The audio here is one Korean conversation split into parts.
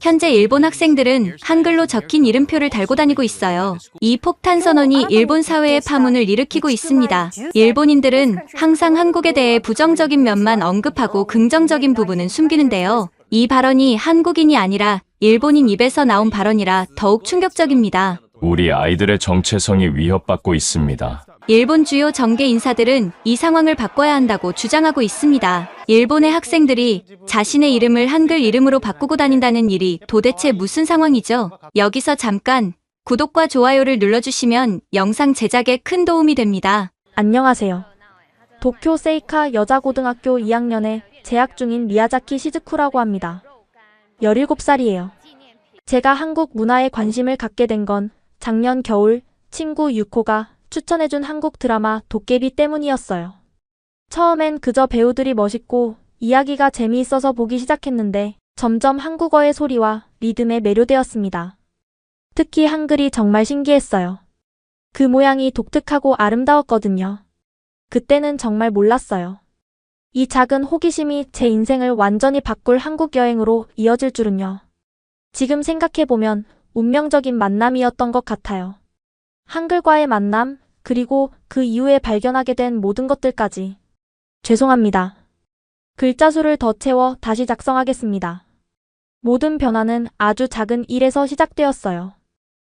현재 일본 학생들은 한글로 적힌 이름표를 달고 다니고 있어요. 이 폭탄 선언이 일본 사회의 파문을 일으키고 있습니다. 일본인들은 항상 한국에 대해 부정적인 면만 언급하고 긍정적인 부분은 숨기는데요. 이 발언이 한국인이 아니라 일본인 입에서 나온 발언이라 더욱 충격적입니다. 우리 아이들의 정체성이 위협받고 있습니다. 일본 주요 정계 인사들은 이 상황을 바꿔야 한다고 주장하고 있습니다. 일본의 학생들이 자신의 이름을 한글 이름으로 바꾸고 다닌다는 일이 도대체 무슨 상황이죠? 여기서 잠깐 구독과 좋아요를 눌러주시면 영상 제작에 큰 도움이 됩니다. 안녕하세요. 도쿄 세이카 여자고등학교 2학년에 재학 중인 미야자키 시즈쿠라고 합니다. 17살이에요. 제가 한국 문화에 관심을 갖게 된 건 작년 겨울 친구 유코가 추천해준 한국 드라마 도깨비 때문이었어요. 처음엔 그저 배우들이 멋있고 이야기가 재미있어서 보기 시작했는데 점점 한국어의 소리와 리듬에 매료되었습니다. 특히 한글이 정말 신기했어요. 그 모양이 독특하고 아름다웠거든요. 그때는 정말 몰랐어요. 이 작은 호기심이 제 인생을 완전히 바꿀 한국 여행으로 이어질 줄은요. 지금 생각해보면 운명적인 만남이었던 것 같아요. 한글과의 만남, 그리고 그 이후에 발견하게 된 모든 것들까지. 죄송합니다. 글자 수를 더 채워 다시 작성하겠습니다. 모든 변화는 아주 작은 일에서 시작되었어요.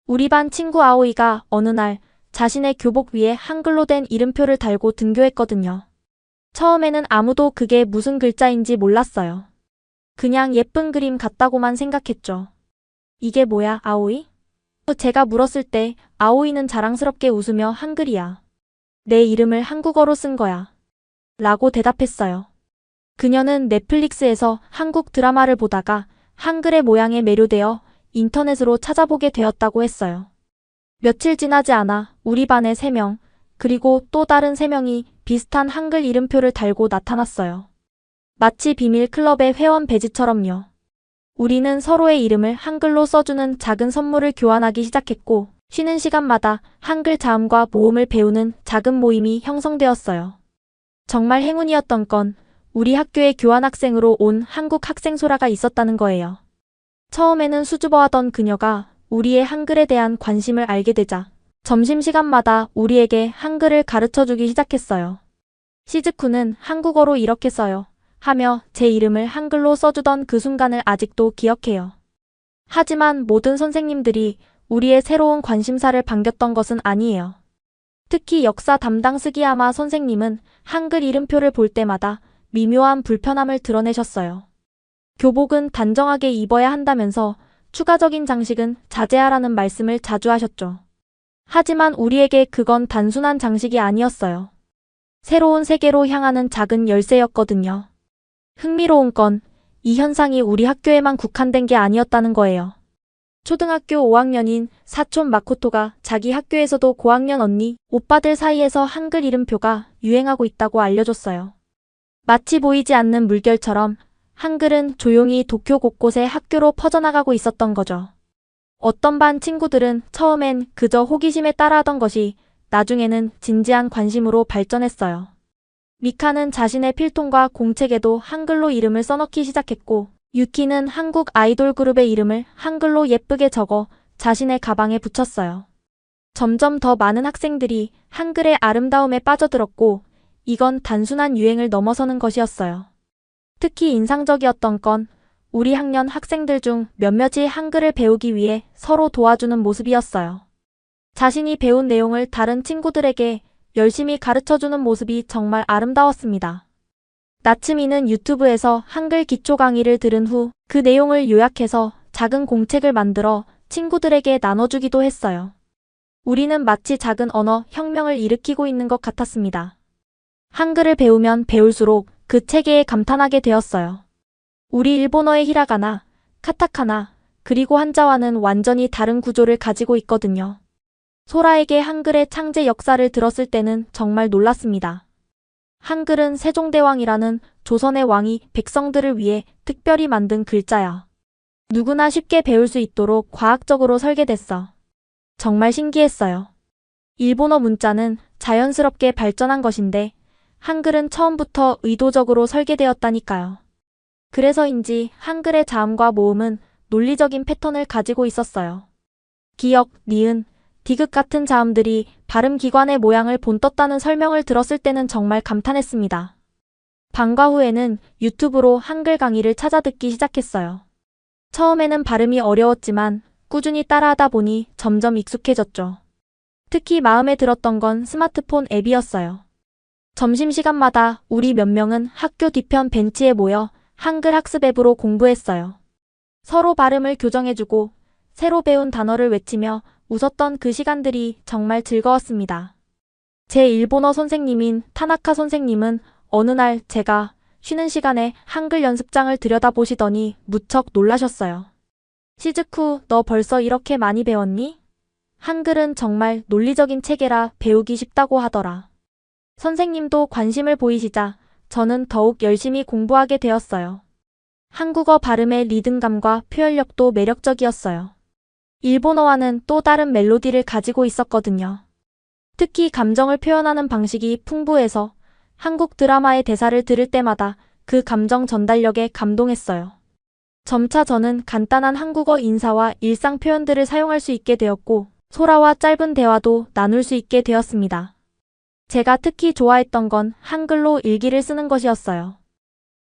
우리 반 친구 아오이가 어느 날 자신의 교복 위에 한글로 된 이름표를 달고 등교했거든요. 처음에는 아무도 그게 무슨 글자인지 몰랐어요. 그냥 예쁜 그림 같다고만 생각했죠. 이게 뭐야, 아오이? 제가 물었을 때 아오이는 자랑스럽게 웃으며 한글이야. 내 이름을 한국어로 쓴 거야. 라고 대답했어요. 그녀는 넷플릭스에서 한국 드라마를 보다가 한글의 모양에 매료되어 인터넷으로 찾아보게 되었다고 했어요. 며칠 지나지 않아 우리 반의 3명, 그리고 또 다른 3명이 비슷한 한글 이름표를 달고 나타났어요. 마치 비밀 클럽의 회원 배지처럼요. 우리는 서로의 이름을 한글로 써주는 작은 선물을 교환하기 시작했고, 쉬는 시간마다 한글 자음과 모음을 배우는 작은 모임이 형성되었어요. 정말 행운이었던 건 우리 학교에 교환학생으로 온 한국 학생 소라가 있었다는 거예요. 처음에는 수줍어하던 그녀가 우리의 한글에 대한 관심을 알게 되자 점심시간마다 우리에게 한글을 가르쳐주기 시작했어요. 시즈쿠는 한국어로 이렇게 써요. 하며 제 이름을 한글로 써주던 그 순간을 아직도 기억해요. 하지만 모든 선생님들이 우리의 새로운 관심사를 반겼던 것은 아니에요. 특히 역사 담당 스기야마 선생님은 한글 이름표를 볼 때마다 미묘한 불편함을 드러내셨어요. 교복은 단정하게 입어야 한다면서 추가적인 장식은 자제하라는 말씀을 자주 하셨죠. 하지만 우리에게 그건 단순한 장식이 아니었어요. 새로운 세계로 향하는 작은 열쇠였거든요. 흥미로운 건 이 현상이 우리 학교에만 국한된 게 아니었다는 거예요. 초등학교 5학년인 사촌 마코토가 자기 학교에서도 고학년 언니, 오빠들 사이에서 한글 이름표가 유행하고 있다고 알려줬어요. 마치 보이지 않는 물결처럼 한글은 조용히 도쿄 곳곳에 학교로 퍼져나가고 있었던 거죠. 어떤 반 친구들은 처음엔 그저 호기심에 따라하던 것이 나중에는 진지한 관심으로 발전했어요. 미카는 자신의 필통과 공책에도 한글로 이름을 써넣기 시작했고, 유키는 한국 아이돌 그룹의 이름을 한글로 예쁘게 적어 자신의 가방에 붙였어요. 점점 더 많은 학생들이 한글의 아름다움에 빠져들었고, 이건 단순한 유행을 넘어서는 것이었어요. 특히 인상적이었던 건 우리 학년 학생들 중 몇몇이 한글을 배우기 위해 서로 도와주는 모습이었어요. 자신이 배운 내용을 다른 친구들에게 열심히 가르쳐주는 모습이 정말 아름다웠습니다. 나츠미는 유튜브에서 한글 기초 강의를 들은 후 그 내용을 요약해서 작은 공책을 만들어 친구들에게 나눠주기도 했어요. 우리는 마치 작은 언어 혁명을 일으키고 있는 것 같았습니다. 한글을 배우면 배울수록 그 체계에 감탄하게 되었어요. 우리 일본어의 히라가나, 카타카나, 그리고 한자와는 완전히 다른 구조를 가지고 있거든요. 소라에게 한글의 창제 역사를 들었을 때는 정말 놀랐습니다. 한글은 세종대왕이라는 조선의 왕이 백성들을 위해 특별히 만든 글자야. 누구나 쉽게 배울 수 있도록 과학적으로 설계됐어. 정말 신기했어요. 일본어 문자는 자연스럽게 발전한 것인데 한글은 처음부터 의도적으로 설계되었다니까요. 그래서인지 한글의 자음과 모음은 논리적인 패턴을 가지고 있었어요. 기역, 니은, 디귿 같은 자음들이 발음 기관의 모양을 본떴다는 설명을 들었을 때는 정말 감탄했습니다. 방과 후에는 유튜브로 한글 강의를 찾아 듣기 시작했어요. 처음에는 발음이 어려웠지만 꾸준히 따라하다 보니 점점 익숙해졌죠. 특히 마음에 들었던 건 스마트폰 앱이었어요. 점심시간마다 우리 몇 명은 학교 뒤편 벤치에 모여 한글 학습 앱으로 공부했어요. 서로 발음을 교정해주고 새로 배운 단어를 외치며 웃었던 그 시간들이 정말 즐거웠습니다. 제 일본어 선생님인 타나카 선생님은 어느 날 제가 쉬는 시간에 한글 연습장을 들여다보시더니 무척 놀라셨어요. 시즈쿠, 너 벌써 이렇게 많이 배웠니? 한글은 정말 논리적인 체계라 배우기 쉽다고 하더라. 선생님도 관심을 보이시자 저는 더욱 열심히 공부하게 되었어요. 한국어 발음의 리듬감과 표현력도 매력적이었어요. 일본어와는 또 다른 멜로디를 가지고 있었거든요. 특히 감정을 표현하는 방식이 풍부해서 한국 드라마의 대사를 들을 때마다 그 감정 전달력에 감동했어요. 점차 저는 간단한 한국어 인사와 일상 표현들을 사용할 수 있게 되었고 소라와 짧은 대화도 나눌 수 있게 되었습니다. 제가 특히 좋아했던 건 한글로 일기를 쓰는 것이었어요.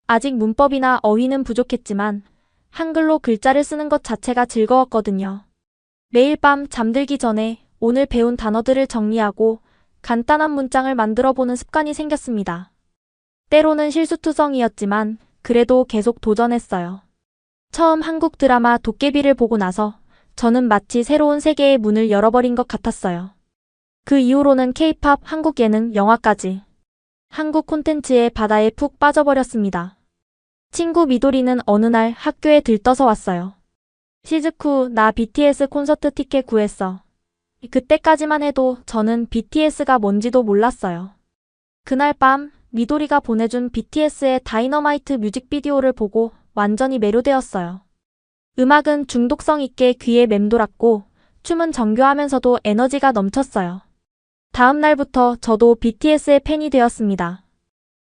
아직 문법이나 어휘는 부족했지만 한글로 글자를 쓰는 것 자체가 즐거웠거든요. 매일 밤 잠들기 전에 오늘 배운 단어들을 정리하고 간단한 문장을 만들어 보는 습관이 생겼습니다. 때로는 실수투성이었지만 그래도 계속 도전했어요. 처음 한국 드라마 도깨비를 보고 나서 저는 마치 새로운 세계의 문을 열어버린 것 같았어요. 그 이후로는 K-팝, 한국 예능, 영화까지 한국 콘텐츠의 바다에 푹 빠져버렸습니다. 친구 미도리는 어느 날 학교에 들떠서 왔어요. 시즈쿠, 나 BTS 콘서트 티켓 구했어. 그때까지만 해도 저는 BTS가 뭔지도 몰랐어요. 그날 밤 미도리가 보내준 BTS의 다이너마이트 뮤직비디오를 보고 완전히 매료되었어요. 음악은 중독성 있게 귀에 맴돌았고 춤은 정교하면서도 에너지가 넘쳤어요. 다음 날부터 저도 BTS의 팬이 되었습니다.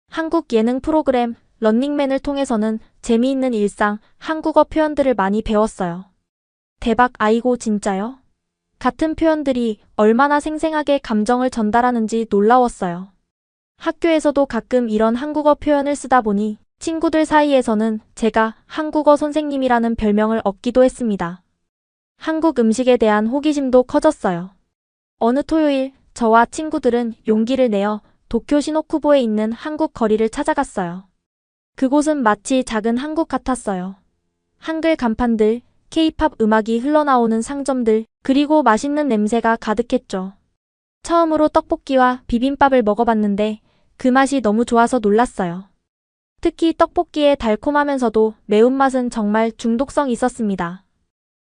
한국 예능 프로그램 런닝맨을 통해서는 재미있는 일상, 한국어 표현들을 많이 배웠어요. 대박, 아이고 진짜요? 같은 표현들이 얼마나 생생하게 감정을 전달하는지 놀라웠어요. 학교에서도 가끔 이런 한국어 표현을 쓰다 보니 친구들 사이에서는 제가 한국어 선생님이라는 별명을 얻기도 했습니다. 한국 음식에 대한 호기심도 커졌어요. 어느 토요일 저와 친구들은 용기를 내어 도쿄 시노쿠보에 있는 한국 거리를 찾아갔어요. 그곳은 마치 작은 한국 같았어요. 한글 간판들, K-팝 음악이 흘러나오는 상점들, 그리고 맛있는 냄새가 가득했죠. 처음으로 떡볶이와 비빔밥을 먹어봤는데 그 맛이 너무 좋아서 놀랐어요. 특히 떡볶이의 달콤하면서도 매운맛은 정말 중독성 있었습니다.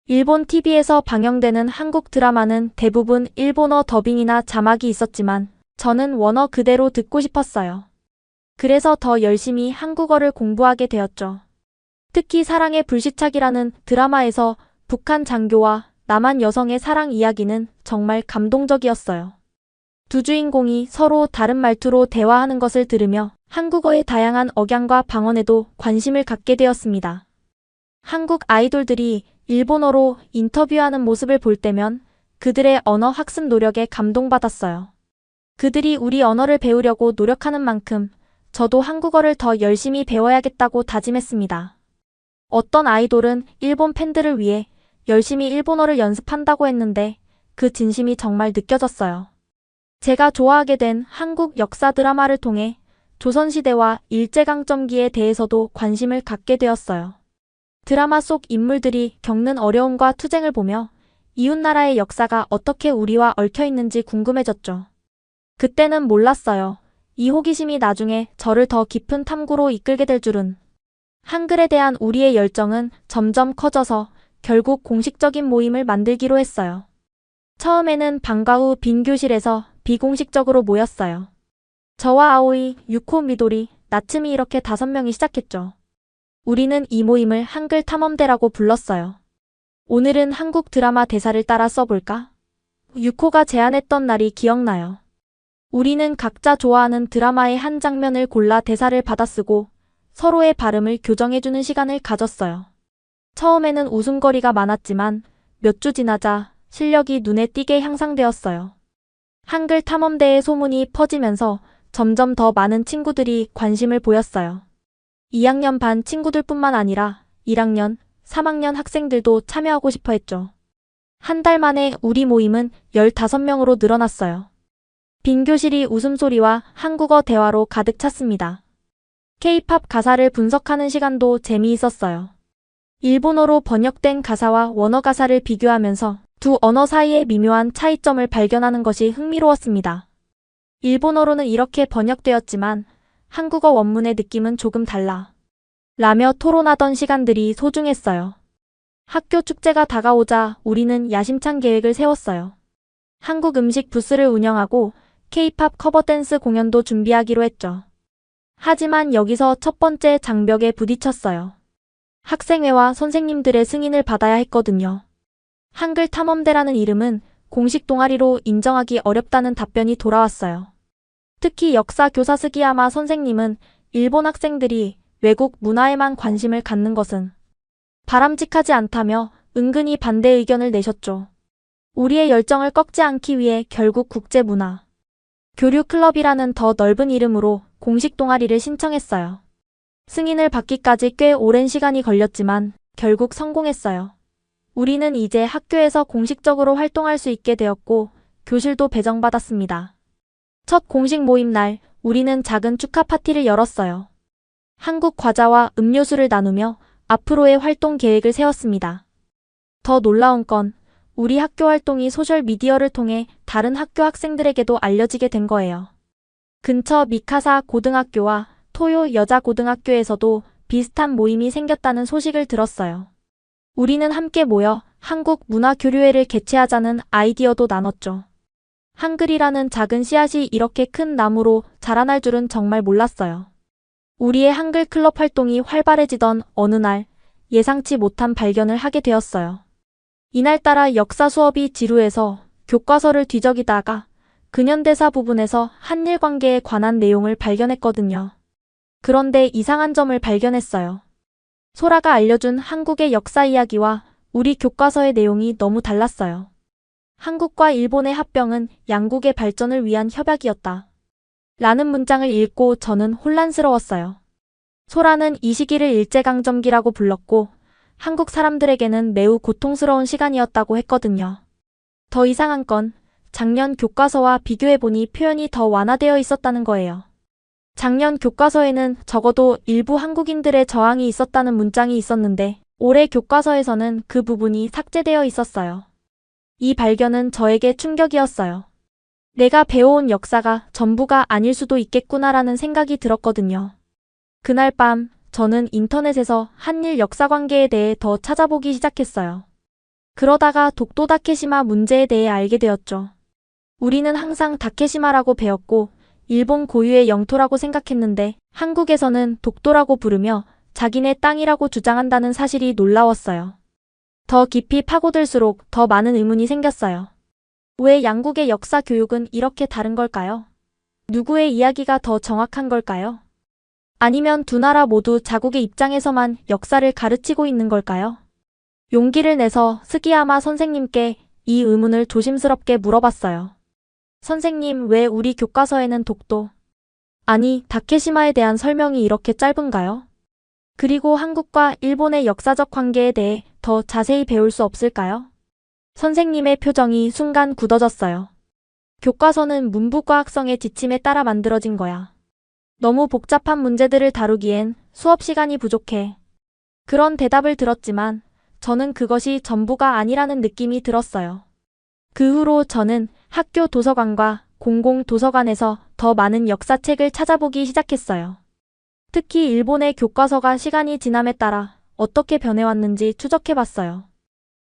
일본 TV에서 방영되는 한국 드라마는 대부분 일본어 더빙이나 자막이 있었지만 저는 원어 그대로 듣고 싶었어요. 그래서 더 열심히 한국어를 공부하게 되었죠. 특히 사랑의 불시착이라는 드라마에서 북한 장교와 남한 여성의 사랑 이야기는 정말 감동적이었어요. 두 주인공이 서로 다른 말투로 대화하는 것을 들으며 한국어의 다양한 억양과 방언에도 관심을 갖게 되었습니다. 한국 아이돌들이 일본어로 인터뷰하는 모습을 볼 때면 그들의 언어 학습 노력에 감동받았어요. 그들이 우리 언어를 배우려고 노력하는 만큼 저도 한국어를 더 열심히 배워야겠다고 다짐했습니다. 어떤 아이돌은 일본 팬들을 위해 열심히 일본어를 연습한다고 했는데 그 진심이 정말 느껴졌어요. 제가 좋아하게 된 한국 역사 드라마를 통해 조선시대와 일제강점기에 대해서도 관심을 갖게 되었어요. 드라마 속 인물들이 겪는 어려움과 투쟁을 보며 이웃나라의 역사가 어떻게 우리와 얽혀 있는지 궁금해졌죠. 그때는 몰랐어요. 이 호기심이 나중에 저를 더 깊은 탐구로 이끌게 될 줄은. 한글에 대한 우리의 열정은 점점 커져서 결국 공식적인 모임을 만들기로 했어요. 처음에는 방과 후 빈 교실에서 비공식적으로 모였어요. 저와 아오이, 유코, 미도리, 나츠미 이렇게 5명이 시작했죠. 우리는 이 모임을 한글 탐험대라고 불렀어요. 오늘은 한국 드라마 대사를 따라 써볼까? 유코가 제안했던 날이 기억나요. 우리는 각자 좋아하는 드라마의 한 장면을 골라 대사를 받아쓰고 서로의 발음을 교정해주는 시간을 가졌어요. 처음에는 웃음거리가 많았지만 몇 주 지나자 실력이 눈에 띄게 향상되었어요. 한글 탐험대의 소문이 퍼지면서 점점 더 많은 친구들이 관심을 보였어요. 2학년 반 친구들뿐만 아니라 1학년, 3학년 학생들도 참여하고 싶어 했죠. 한 달 만에 우리 모임은 15명으로 늘어났어요. 빈 교실이 웃음소리와 한국어 대화로 가득 찼습니다. K-팝 가사를 분석하는 시간도 재미있었어요. 일본어로 번역된 가사와 원어 가사를 비교하면서 두 언어 사이의 미묘한 차이점을 발견하는 것이 흥미로웠습니다. 일본어로는 이렇게 번역되었지만 한국어 원문의 느낌은 조금 달라. 라며 토론하던 시간들이 소중했어요. 학교 축제가 다가오자 우리는 야심찬 계획을 세웠어요. 한국 음식 부스를 운영하고 K-팝 커버 댄스 공연도 준비하기로 했죠. 하지만 여기서 첫 번째 장벽에 부딪혔어요. 학생회와 선생님들의 승인을 받아야 했거든요. 한글 탐험대라는 이름은 공식 동아리로 인정하기 어렵다는 답변이 돌아왔어요. 특히 역사 교사 스기야마 선생님은 일본 학생들이 외국 문화에만 관심을 갖는 것은 바람직하지 않다며 은근히 반대 의견을 내셨죠. 우리의 열정을 꺾지 않기 위해 결국 국제문화 교류 클럽이라는 더 넓은 이름으로 공식 동아리를 신청했어요. 승인을 받기까지 꽤 오랜 시간이 걸렸지만 결국 성공했어요. 우리는 이제 학교에서 공식적으로 활동할 수 있게 되었고 교실도 배정받았습니다. 첫 공식 모임 날 우리는 작은 축하 파티를 열었어요. 한국 과자와 음료수를 나누며 앞으로의 활동 계획을 세웠습니다. 더 놀라운 건 우리 학교 활동이 소셜미디어를 통해 다른 학교 학생들에게도 알려지게 된 거예요. 근처 미카사 고등학교와 토요 여자고등학교에서도 비슷한 모임이 생겼다는 소식을 들었어요. 우리는 함께 모여 한국 문화교류회를 개최하자는 아이디어도 나눴죠. 한글이라는 작은 씨앗이 이렇게 큰 나무로 자라날 줄은 정말 몰랐어요. 우리의 한글 클럽 활동이 활발해지던 어느 날 예상치 못한 발견을 하게 되었어요. 이날따라 역사 수업이 지루해서 교과서를 뒤적이다가 근현대사 부분에서 한일 관계에 관한 내용을 발견했거든요. 그런데 이상한 점을 발견했어요. 소라가 알려준 한국의 역사 이야기와 우리 교과서의 내용이 너무 달랐어요. 한국과 일본의 합병은 양국의 발전을 위한 협약이었다. 라는 문장을 읽고 저는 혼란스러웠어요. 소라는 이 시기를 일제강점기라고 불렀고 한국 사람들에게는 매우 고통스러운 시간이었다고 했거든요. 더 이상한 건 작년 교과서와 비교해보니 표현이 더 완화되어 있었다는 거예요. 작년 교과서에는 적어도 일부 한국인들의 저항이 있었다는 문장이 있었는데 올해 교과서에서는 그 부분이 삭제되어 있었어요. 이 발견은 저에게 충격이었어요. 내가 배워온 역사가 전부가 아닐 수도 있겠구나라는 생각이 들었거든요. 그날 밤 저는 인터넷에서 한일 역사 관계에 대해 더 찾아보기 시작했어요. 그러다가 독도 다케시마 문제에 대해 알게 되었죠. 우리는 항상 다케시마라고 배웠고 일본 고유의 영토라고 생각했는데 한국에서는 독도라고 부르며 자기네 땅이라고 주장한다는 사실이 놀라웠어요. 더 깊이 파고들수록 더 많은 의문이 생겼어요. 왜 양국의 역사 교육은 이렇게 다른 걸까요? 누구의 이야기가 더 정확한 걸까요? 아니면 두 나라 모두 자국의 입장에서만 역사를 가르치고 있는 걸까요? 용기를 내서 스기야마 선생님께 이 의문을 조심스럽게 물어봤어요. 선생님, 왜 우리 교과서에는 독도, 아니 다케시마에 대한 설명이 이렇게 짧은가요? 그리고 한국과 일본의 역사적 관계에 대해 더 자세히 배울 수 없을까요? 선생님의 표정이 순간 굳어졌어요. 교과서는 문부과학성의 지침에 따라 만들어진 거야. 너무 복잡한 문제들을 다루기엔 수업 시간이 부족해. 그런 대답을 들었지만 저는 그것이 전부가 아니라는 느낌이 들었어요. 그 후로 저는 학교 도서관과 공공도서관에서 더 많은 역사책을 찾아보기 시작했어요. 특히 일본의 교과서가 시간이 지남에 따라 어떻게 변해왔는지 추적해봤어요.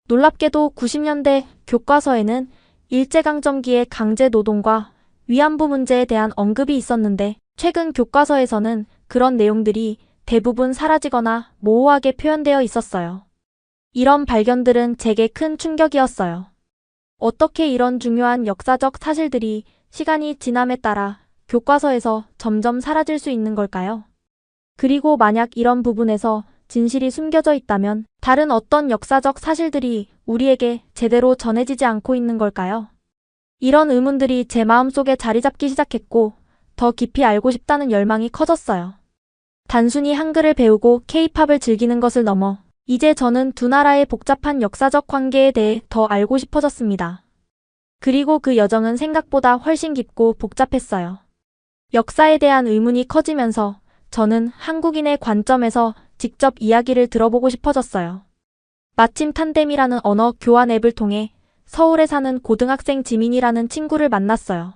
놀랍게도 90년대 교과서에는 일제강점기의 강제노동과 위안부 문제에 대한 언급이 있었는데 최근 교과서에서는 그런 내용들이 대부분 사라지거나 모호하게 표현되어 있었어요. 이런 발견들은 제게 큰 충격이었어요. 어떻게 이런 중요한 역사적 사실들이 시간이 지남에 따라 교과서에서 점점 사라질 수 있는 걸까요? 그리고 만약 이런 부분에서 진실이 숨겨져 있다면 다른 어떤 역사적 사실들이 우리에게 제대로 전해지지 않고 있는 걸까요? 이런 의문들이 제 마음속에 자리 잡기 시작했고 더 깊이 알고 싶다는 열망이 커졌어요. 단순히 한글을 배우고 K-팝을 즐기는 것을 넘어 이제 저는 두 나라의 복잡한 역사적 관계에 대해 더 알고 싶어졌습니다. 그리고 그 여정은 생각보다 훨씬 깊고 복잡했어요. 역사에 대한 의문이 커지면서 저는 한국인의 관점에서 직접 이야기를 들어보고 싶어졌어요. 마침 탄뎀이라는 언어 교환 앱을 통해 서울에 사는 고등학생 지민이라는 친구를 만났어요.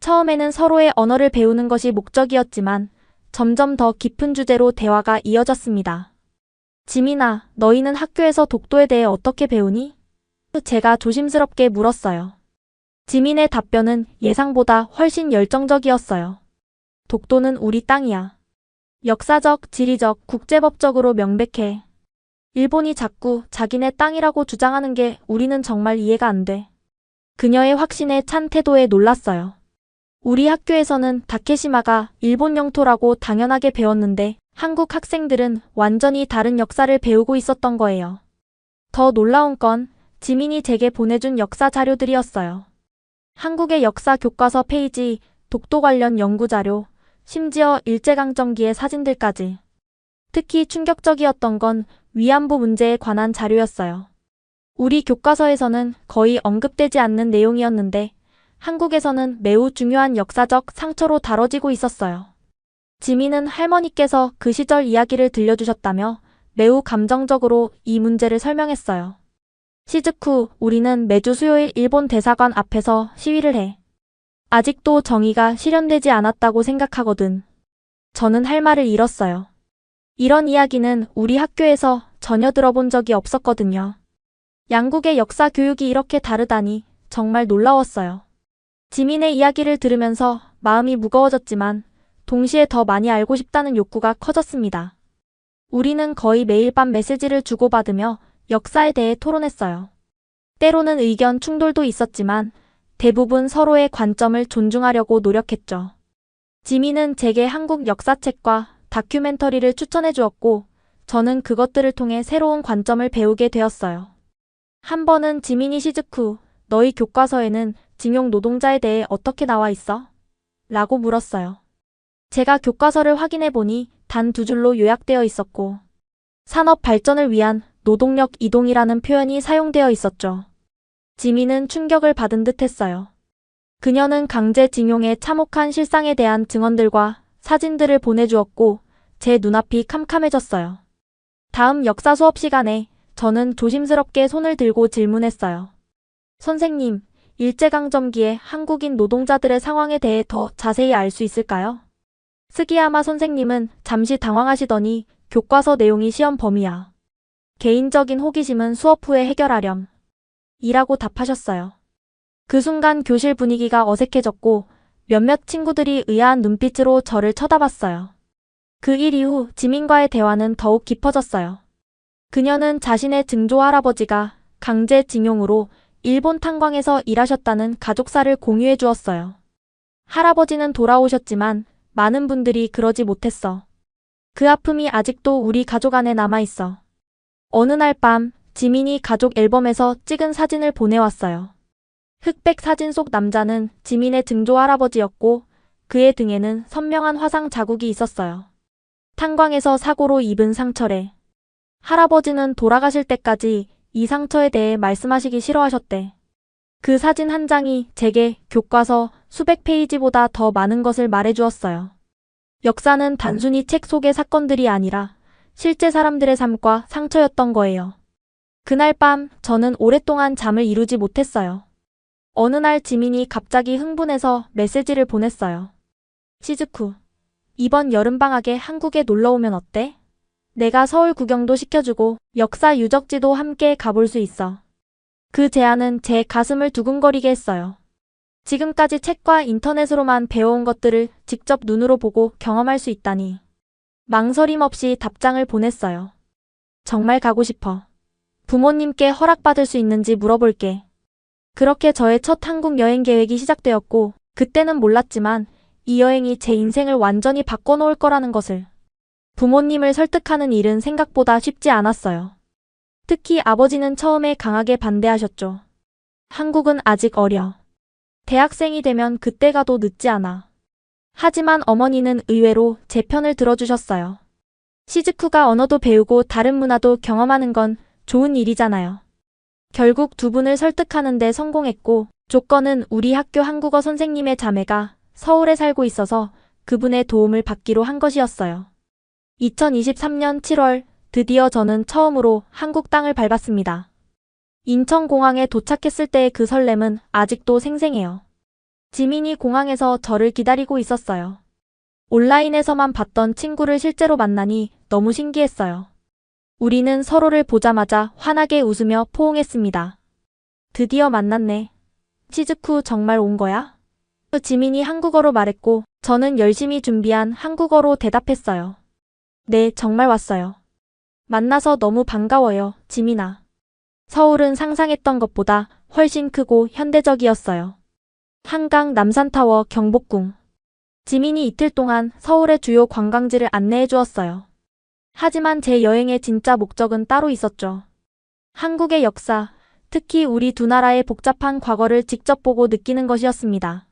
처음에는 서로의 언어를 배우는 것이 목적이었지만 점점 더 깊은 주제로 대화가 이어졌습니다. 지민아, 너희는 학교에서 독도에 대해 어떻게 배우니? 제가 조심스럽게 물었어요. 지민의 답변은 예상보다 훨씬 열정적이었어요. 독도는 우리 땅이야. 역사적, 지리적, 국제법적으로 명백해. 일본이 자꾸 자기네 땅이라고 주장하는 게 우리는 정말 이해가 안 돼. 그녀의 확신에 찬 태도에 놀랐어요. 우리 학교에서는 다케시마가 일본 영토라고 당연하게 배웠는데 한국 학생들은 완전히 다른 역사를 배우고 있었던 거예요. 더 놀라운 건 지민이 제게 보내준 역사 자료들이었어요. 한국의 역사 교과서 페이지, 독도 관련 연구자료, 심지어 일제강점기의 사진들까지. 특히 충격적이었던 건 위안부 문제에 관한 자료였어요. 우리 교과서에서는 거의 언급되지 않는 내용이었는데 한국에서는 매우 중요한 역사적 상처로 다뤄지고 있었어요. 지민은 할머니께서 그 시절 이야기를 들려주셨다며 매우 감정적으로 이 문제를 설명했어요. 시즌 후 우리는 매주 수요일 일본 대사관 앞에서 시위를 해. 아직도 정의가 실현되지 않았다고 생각하거든. 저는 할 말을 잃었어요. 이런 이야기는 우리 학교에서 전혀 들어본 적이 없었거든요. 양국의 역사 교육이 이렇게 다르다니 정말 놀라웠어요. 지민의 이야기를 들으면서 마음이 무거워졌지만 동시에 더 많이 알고 싶다는 욕구가 커졌습니다. 우리는 거의 매일 밤 메시지를 주고받으며 역사에 대해 토론했어요. 때로는 의견 충돌도 있었지만 대부분 서로의 관점을 존중하려고 노력했죠. 지민은 제게 한국 역사책과 다큐멘터리를 추천해 주었고 저는 그것들을 통해 새로운 관점을 배우게 되었어요. 한 번은 지민이 시즌 후 너희 교과서에는 징용 노동자에 대해 어떻게 나와 있어? 라고 물었어요. 제가 교과서를 확인해 보니 단 2줄로 요약되어 있었고 산업 발전을 위한 노동력 이동이라는 표현이 사용되어 있었죠. 지민은 충격을 받은 듯 했어요. 그녀는 강제징용의 참혹한 실상에 대한 증언들과 사진들을 보내주었고 제 눈앞이 캄캄해졌어요. 다음 역사 수업 시간에 저는 조심스럽게 손을 들고 질문했어요. 선생님, 일제강점기의 한국인 노동자들의 상황에 대해 더 자세히 알 수 있을까요? 스기야마 선생님은 잠시 당황하시더니 교과서 내용이 시험 범위야. 개인적인 호기심은 수업 후에 해결하렴. 이라고 답하셨어요. 그 순간 교실 분위기가 어색해졌고 몇몇 친구들이 의아한 눈빛으로 저를 쳐다봤어요. 그 일 이후 지민과의 대화는 더욱 깊어졌어요. 그녀는 자신의 증조 할아버지가 강제징용으로 일본 탄광에서 일하셨다는 가족사를 공유해 주었어요. 할아버지는 돌아오셨지만 많은 분들이 그러지 못했어. 그 아픔이 아직도 우리 가족 안에 남아있어. 어느 날 밤 지민이 가족 앨범에서 찍은 사진을 보내왔어요. 흑백 사진 속 남자는 지민의 증조 할아버지였고 그의 등에는 선명한 화상 자국이 있었어요. 탄광에서 사고로 입은 상처래. 할아버지는 돌아가실 때까지 이 상처에 대해 말씀하시기 싫어하셨대. 그 사진 한 장이 제게 교과서 수백 페이지보다 더 많은 것을 말해주었어요. 역사는 단순히 책 속의 사건들이 아니라 실제 사람들의 삶과 상처였던 거예요. 그날 밤 저는 오랫동안 잠을 이루지 못했어요. 어느 날 지민이 갑자기 흥분해서 메시지를 보냈어요. 시즈쿠, 이번 여름방학에 한국에 놀러오면 어때? 내가 서울 구경도 시켜주고 역사 유적지도 함께 가볼 수 있어. 그 제안은 제 가슴을 두근거리게 했어요. 지금까지 책과 인터넷으로만 배워온 것들을 직접 눈으로 보고 경험할 수 있다니. 망설임 없이 답장을 보냈어요. 정말 가고 싶어. 부모님께 허락받을 수 있는지 물어볼게. 그렇게 저의 첫 한국 여행 계획이 시작되었고 그때는 몰랐지만 이 여행이 제 인생을 완전히 바꿔놓을 거라는 것을. 부모님을 설득하는 일은 생각보다 쉽지 않았어요. 특히 아버지는 처음에 강하게 반대하셨죠. 한국은 아직 어려. 대학생이 되면 그때 가도 늦지 않아. 하지만 어머니는 의외로 제 편을 들어주셨어요. 시즈쿠가 언어도 배우고 다른 문화도 경험하는 건 좋은 일이잖아요. 결국 두 분을 설득하는 데 성공했고, 조건은 우리 학교 한국어 선생님의 자매가 서울에 살고 있어서 그분의 도움을 받기로 한 것이었어요. 2023년 7월 드디어 저는 처음으로 한국 땅을 밟았습니다. 인천공항에 도착했을 때의 그 설렘은 아직도 생생해요. 지민이 공항에서 저를 기다리고 있었어요. 온라인에서만 봤던 친구를 실제로 만나니 너무 신기했어요. 우리는 서로를 보자마자 환하게 웃으며 포옹했습니다. 드디어 만났네. 시즈쿠 정말 온 거야? 지민이 한국어로 말했고 저는 열심히 준비한 한국어로 대답했어요. 네, 정말 왔어요. 만나서 너무 반가워요, 지민아. 서울은 상상했던 것보다 훨씬 크고 현대적이었어요. 한강, 남산타워, 경복궁. 지민이 이틀 동안 서울의 주요 관광지를 안내해 주었어요. 하지만 제 여행의 진짜 목적은 따로 있었죠. 한국의 역사, 특히 우리 두 나라의 복잡한 과거를 직접 보고 느끼는 것이었습니다.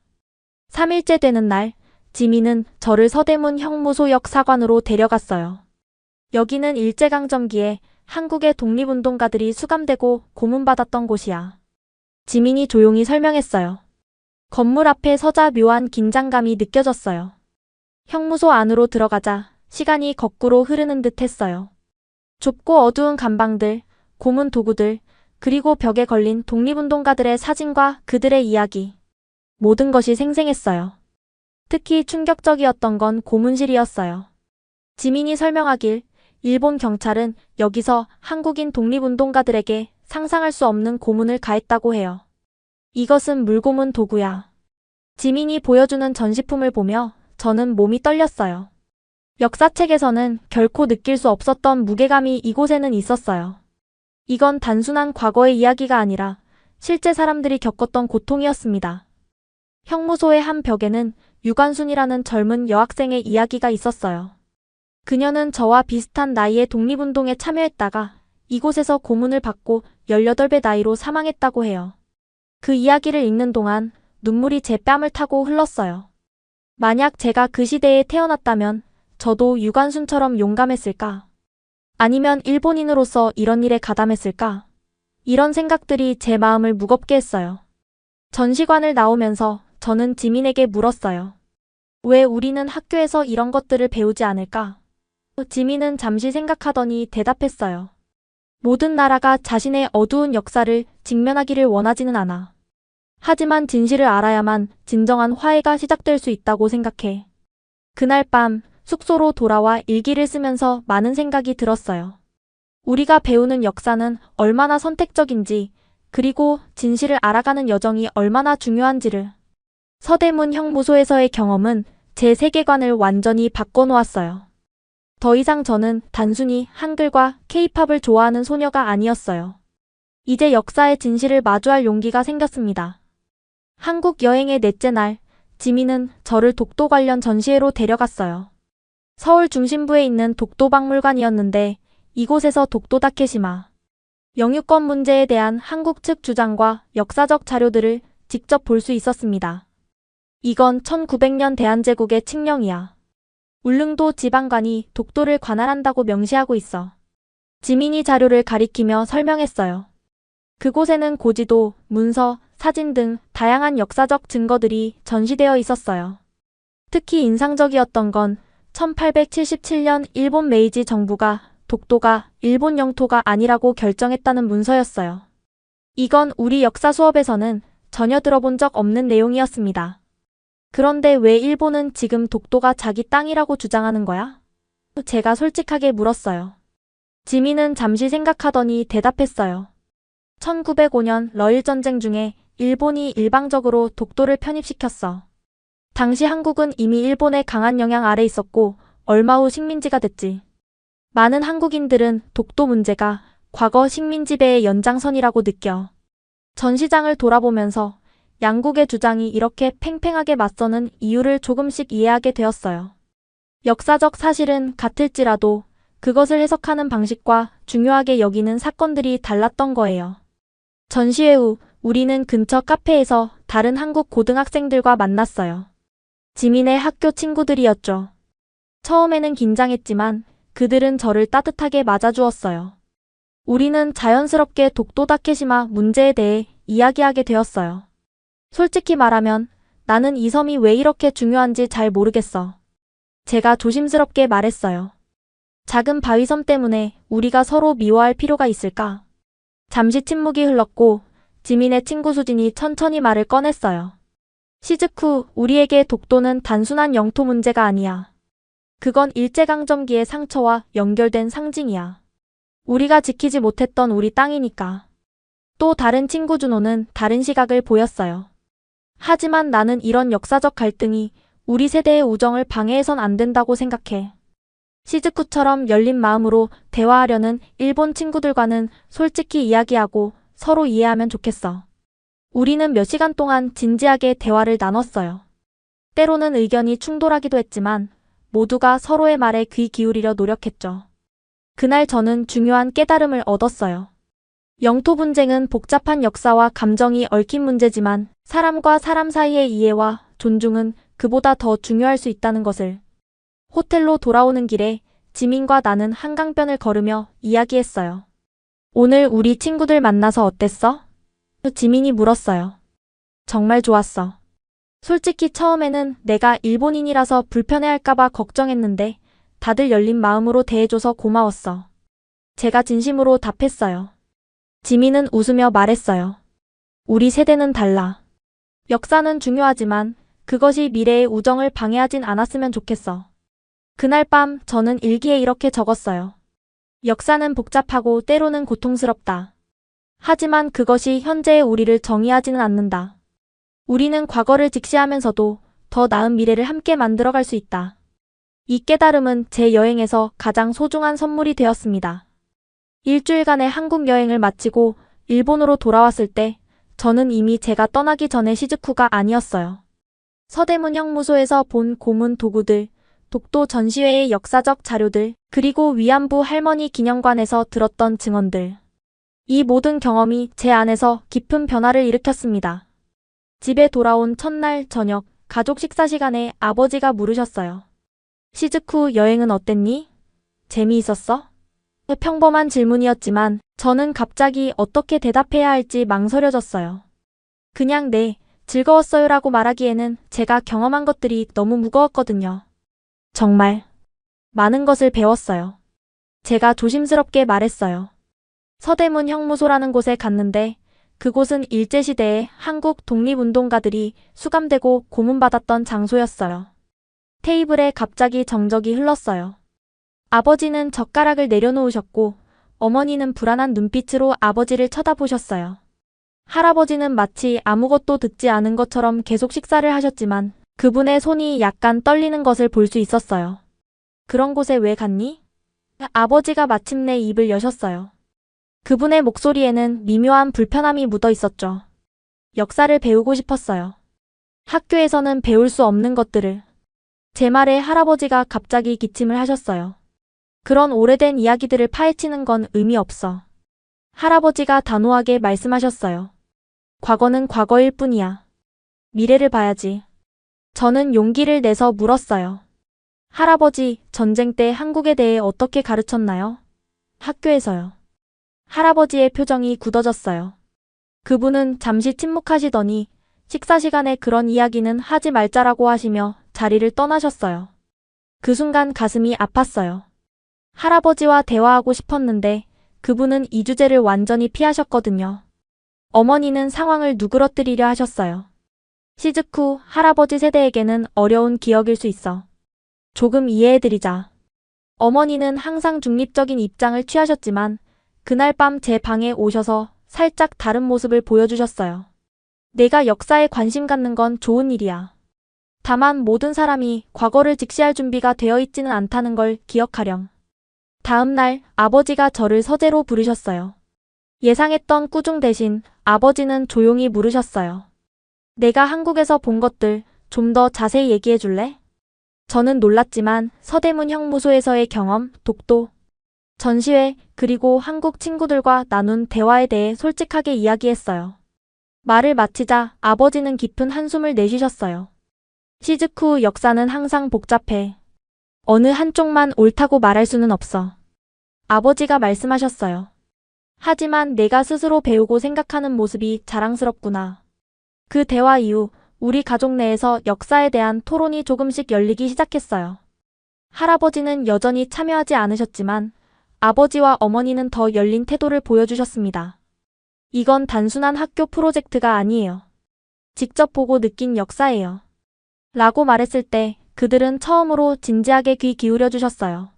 3일째 되는 날, 지민은 저를 서대문 형무소 역사관으로 데려갔어요. 여기는 일제강점기에 한국의 독립운동가들이 수감되고 고문받았던 곳이야. 지민이 조용히 설명했어요. 건물 앞에 서자 묘한 긴장감이 느껴졌어요. 형무소 안으로 들어가자 시간이 거꾸로 흐르는 듯 했어요. 좁고 어두운 간방들, 고문 도구들, 그리고 벽에 걸린 독립운동가들의 사진과 그들의 이야기. 모든 것이 생생했어요. 특히 충격적이었던 건 고문실이었어요. 지민이 설명하길 일본 경찰은 여기서 한국인 독립운동가들에게 상상할 수 없는 고문을 가했다고 해요. 이것은 물고문 도구야. 지민이 보여주는 전시품을 보며 저는 몸이 떨렸어요. 역사책에서는 결코 느낄 수 없었던 무게감이 이곳에는 있었어요. 이건 단순한 과거의 이야기가 아니라 실제 사람들이 겪었던 고통이었습니다. 형무소의 한 벽에는 유관순이라는 젊은 여학생의 이야기가 있었어요. 그녀는 저와 비슷한 나이의 독립운동에 참여했다가 이곳에서 고문을 받고 18배 나이로 사망했다고 해요. 그 이야기를 읽는 동안 눈물이 제 뺨을 타고 흘렀어요. 만약 제가 그 시대에 태어났다면 저도 유관순처럼 용감했을까? 아니면 일본인으로서 이런 일에 가담했을까? 이런 생각들이 제 마음을 무겁게 했어요. 전시관을 나오면서 저는 지민에게 물었어요. 왜 우리는 학교에서 이런 것들을 배우지 않을까? 지민은 잠시 생각하더니 대답했어요. 모든 나라가 자신의 어두운 역사를 직면하기를 원하지는 않아. 하지만 진실을 알아야만 진정한 화해가 시작될 수 있다고 생각해. 그날 밤 숙소로 돌아와 일기를 쓰면서 많은 생각이 들었어요. 우리가 배우는 역사는 얼마나 선택적인지, 그리고 진실을 알아가는 여정이 얼마나 중요한지를. 서대문 형무소에서의 경험은 제 세계관을 완전히 바꿔놓았어요. 더 이상 저는 단순히 한글과 케이팝을 좋아하는 소녀가 아니었어요. 이제 역사의 진실을 마주할 용기가 생겼습니다. 한국 여행의 넷째 날, 지민은 저를 독도 관련 전시회로 데려갔어요. 서울 중심부에 있는 독도박물관이었는데 이곳에서 독도 다케시마, 영유권 문제에 대한 한국 측 주장과 역사적 자료들을 직접 볼 수 있었습니다. 이건 1900년 대한제국의 칙령이야. 울릉도 지방관이 독도를 관할한다고 명시하고 있어. 지민이 자료를 가리키며 설명했어요. 그곳에는 고지도, 문서, 사진 등 다양한 역사적 증거들이 전시되어 있었어요. 특히 인상적이었던 건 1877년 일본 메이지 정부가 독도가 일본 영토가 아니라고 결정했다는 문서였어요. 이건 우리 역사 수업에서는 전혀 들어본 적 없는 내용이었습니다. 그런데 왜 일본은 지금 독도가 자기 땅이라고 주장하는 거야? 제가 솔직하게 물었어요. 지민은 잠시 생각하더니 대답했어요. 1905년 러일전쟁 중에 일본이 일방적으로 독도를 편입시켰어. 당시 한국은 이미 일본의 강한 영향 아래 있었고 얼마 후 식민지가 됐지. 많은 한국인들은 독도 문제가 과거 식민지배의 연장선이라고 느껴. 전시장을 돌아보면서 양국의 주장이 이렇게 팽팽하게 맞서는 이유를 조금씩 이해하게 되었어요. 역사적 사실은 같을지라도 그것을 해석하는 방식과 중요하게 여기는 사건들이 달랐던 거예요. 전시회 후 우리는 근처 카페에서 다른 한국 고등학생들과 만났어요. 지민의 학교 친구들이었죠. 처음에는 긴장했지만 그들은 저를 따뜻하게 맞아주었어요. 우리는 자연스럽게 독도 다케시마 문제에 대해 이야기하게 되었어요. 솔직히 말하면 나는 이 섬이 왜 이렇게 중요한지 잘 모르겠어. 제가 조심스럽게 말했어요. 작은 바위섬 때문에 우리가 서로 미워할 필요가 있을까? 잠시 침묵이 흘렀고 지민의 친구 수진이 천천히 말을 꺼냈어요. 시즈쿠, 우리에게 독도는 단순한 영토 문제가 아니야. 그건 일제강점기의 상처와 연결된 상징이야. 우리가 지키지 못했던 우리 땅이니까. 또 다른 친구 준호는 다른 시각을 보였어요. 하지만 나는 이런 역사적 갈등이 우리 세대의 우정을 방해해선 안 된다고 생각해. 시즈쿠처럼 열린 마음으로 대화하려는 일본 친구들과는 솔직히 이야기하고 서로 이해하면 좋겠어. 우리는 몇 시간 동안 진지하게 대화를 나눴어요. 때로는 의견이 충돌하기도 했지만 모두가 서로의 말에 귀 기울이려 노력했죠. 그날 저는 중요한 깨달음을 얻었어요. 영토 분쟁은 복잡한 역사와 감정이 얽힌 문제지만 사람과 사람 사이의 이해와 존중은 그보다 더 중요할 수 있다는 것을. 호텔로 돌아오는 길에 지민과 나는 한강변을 걸으며 이야기했어요. 오늘 우리 친구들 만나서 어땠어? 지민이 물었어요. 정말 좋았어. 솔직히 처음에는 내가 일본인이라서 불편해할까봐 걱정했는데 다들 열린 마음으로 대해줘서 고마웠어. 제가 진심으로 답했어요. 지민은 웃으며 말했어요. 우리 세대는 달라. 역사는 중요하지만 그것이 미래의 우정을 방해하진 않았으면 좋겠어. 그날 밤 저는 일기에 이렇게 적었어요. 역사는 복잡하고 때로는 고통스럽다. 하지만 그것이 현재의 우리를 정의하지는 않는다. 우리는 과거를 직시하면서도 더 나은 미래를 함께 만들어갈 수 있다. 이 깨달음은 제 여행에서 가장 소중한 선물이 되었습니다. 일주일간의 한국 여행을 마치고 일본으로 돌아왔을 때 저는 이미 제가 떠나기 전에 시즈쿠가 아니었어요. 서대문 형무소에서 본 고문 도구들, 독도 전시회의 역사적 자료들, 그리고 위안부 할머니 기념관에서 들었던 증언들. 이 모든 경험이 제 안에서 깊은 변화를 일으켰습니다. 집에 돌아온 첫날 저녁, 가족 식사 시간에 아버지가 물으셨어요. 시즈쿠, 여행은 어땠니? 재미있었어? 평범한 질문이었지만 저는 갑자기 어떻게 대답해야 할지 망설여졌어요. 그냥 네, 즐거웠어요라고 말하기에는 제가 경험한 것들이 너무 무거웠거든요. 정말 많은 것을 배웠어요. 제가 조심스럽게 말했어요. 서대문 형무소라는 곳에 갔는데 그곳은 일제시대에 한국 독립운동가들이 수감되고 고문받았던 장소였어요. 테이블에 갑자기 정적이 흘렀어요. 아버지는 젓가락을 내려놓으셨고 어머니는 불안한 눈빛으로 아버지를 쳐다보셨어요. 할아버지는 마치 아무것도 듣지 않은 것처럼 계속 식사를 하셨지만 그분의 손이 약간 떨리는 것을 볼 수 있었어요. 그런 곳에 왜 갔니? 아버지가 마침내 입을 여셨어요. 그분의 목소리에는 미묘한 불편함이 묻어 있었죠. 역사를 배우고 싶었어요. 학교에서는 배울 수 없는 것들을. 제 말에 할아버지가 갑자기 기침을 하셨어요. 그런 오래된 이야기들을 파헤치는 건 의미 없어. 할아버지가 단호하게 말씀하셨어요. 과거는 과거일 뿐이야. 미래를 봐야지. 저는 용기를 내서 물었어요. 할아버지, 전쟁 때 한국에 대해 어떻게 가르쳤나요? 학교에서요. 할아버지의 표정이 굳어졌어요. 그분은 잠시 침묵하시더니 식사 시간에 그런 이야기는 하지 말자라고 하시며 자리를 떠나셨어요. 그 순간 가슴이 아팠어요. 할아버지와 대화하고 싶었는데 그분은 이 주제를 완전히 피하셨거든요. 어머니는 상황을 누그러뜨리려 하셨어요. 시즈쿠, 할아버지 세대에게는 어려운 기억일 수 있어. 조금 이해해드리자. 어머니는 항상 중립적인 입장을 취하셨지만 그날 밤 제 방에 오셔서 살짝 다른 모습을 보여주셨어요. 내가 역사에 관심 갖는 건 좋은 일이야. 다만 모든 사람이 과거를 직시할 준비가 되어 있지는 않다는 걸 기억하렴. 다음 날 아버지가 저를 서재로 부르셨어요. 예상했던 꾸중 대신 아버지는 조용히 물으셨어요. 내가 한국에서 본 것들 좀 더 자세히 얘기해 줄래? 저는 놀랐지만 서대문 형무소에서의 경험, 독도, 전시회, 그리고 한국 친구들과 나눈 대화에 대해 솔직하게 이야기했어요. 말을 마치자 아버지는 깊은 한숨을 내쉬셨어요. 시즈쿠 역사는 항상 복잡해. 어느 한쪽만 옳다고 말할 수는 없어. 아버지가 말씀하셨어요. 하지만 내가 스스로 배우고 생각하는 모습이 자랑스럽구나. 그 대화 이후 우리 가족 내에서 역사에 대한 토론이 조금씩 열리기 시작했어요. 할아버지는 여전히 참여하지 않으셨지만 아버지와 어머니는 더 열린 태도를 보여주셨습니다. 이건 단순한 학교 프로젝트가 아니에요. 직접 보고 느낀 역사예요. 라고 말했을 때 그들은 처음으로 진지하게 귀 기울여 주셨어요.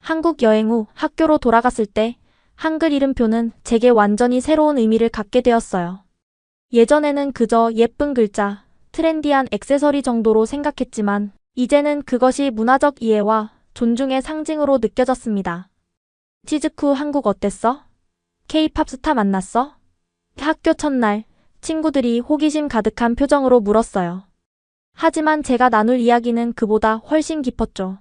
한국 여행 후 학교로 돌아갔을 때 한글 이름표는 제게 완전히 새로운 의미를 갖게 되었어요. 예전에는 그저 예쁜 글자, 트렌디한 액세서리 정도로 생각했지만 이제는 그것이 문화적 이해와 존중의 상징으로 느껴졌습니다. 시즈쿠 한국 어땠어? K-팝 스타 만났어? 학교 첫날 친구들이 호기심 가득한 표정으로 물었어요. 하지만 제가 나눌 이야기는 그보다 훨씬 깊었죠.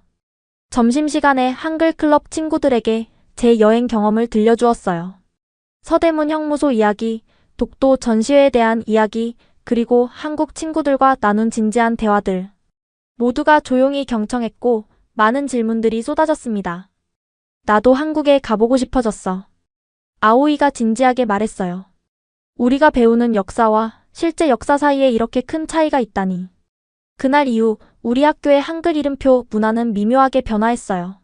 점심시간에 한글 클럽 친구들에게 제 여행 경험을 들려주었어요. 서대문 형무소 이야기, 독도 전시회에 대한 이야기, 그리고 한국 친구들과 나눈 진지한 대화들. 모두가 조용히 경청했고 많은 질문들이 쏟아졌습니다. 나도 한국에 가보고 싶어졌어. 아오이가 진지하게 말했어요. 우리가 배우는 역사와 실제 역사 사이에 이렇게 큰 차이가 있다니. 그날 이후 우리 학교의 한글 이름표 문화는 미묘하게 변화했어요.